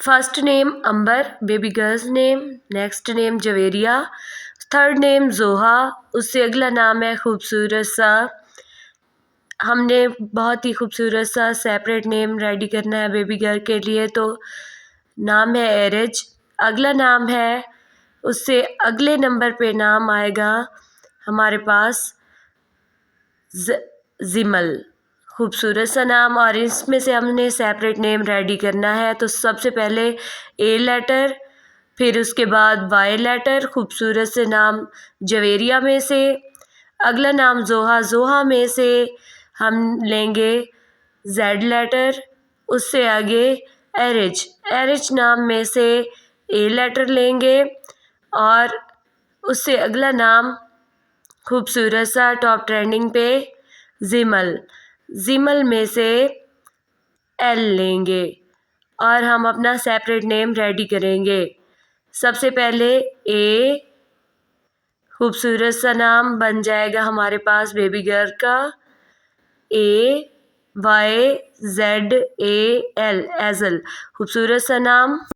First name Ambar, baby girls name. Next name Javeria. Third name Zoha. उससे अगला नाम है खूबसूरत सा। हमने बहुत ही खूबसूरत सा सेपरेट नेम रेडी करना है बेबी गर्ल के लिए, तो नाम है एरिज। अगला नाम है, उससे अगले नंबर पे नाम आएगा हमारे पास जिमल। खूबसूरत सा नाम, और इसमें से हमने सेपरेट नेम रेडी करना है। तो सबसे पहले ए लेटर, फिर उसके बाद वाई लेटर, खूबसूरत से नाम जवेरिया में से। अगला नाम जोहा, जोहा में से हम लेंगे जेड लेटर। उससे आगे एरिज, एरिज नाम में से ए लेटर लेंगे, और उससे अगला नाम खूबसूरत सा टॉप ट्रेंडिंग पे जिमल, जिमल में से एल लेंगे, और हम अपना सेपरेट नेम रेडी करेंगे। सबसे पहले ए, खूबसूरत सा नाम बन जाएगा हमारे पास बेबी गर्ल का ए वाई जेड ए एल, एजल। खूबसूरत सा नाम।